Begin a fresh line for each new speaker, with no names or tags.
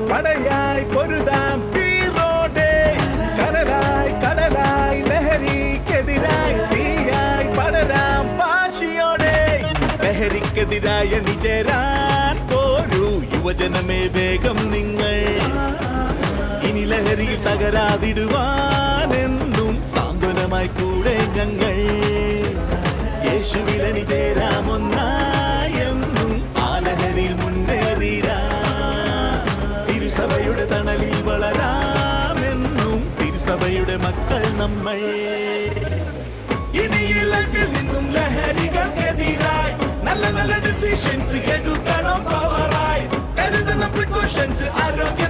പടയായി പൊരുതാം തീരോടെ, കടലായി കടലായി ലഹരിക്കെതിരായി തീയായി പടരാം വാശിയോടെ. ലഹരിക്കെതിരായ നിജരാൻ പോരൂ യുവജനമേ വേഗം നിങ്ങൾ. ഇനി ലഹരിയിൽ തകരാതിടുവാനെന്നും സാന്ത്വനമായി കൂടെ ഞങ്ങൾ. യേശുവിലണി ചേരാമൊന്നായെന്നും ആ ലഹരിയിൽ മുന്നേറിടാം. തിരുസഭയുടെ തണലിൽ വളരാമെന്നും തിരുസഭയുടെ മക്കൾ നമ്മൾ. ഇനി ഈ ലൈഫിൽ നിന്നും ലഹരികൾക്കെതിരായി നല്ല നല്ല ഡിസിഷൻസ് എടുക്കണം പവറായി. കരുതണം പ്രിക്കോഷൻസ് ആരോഗ്യ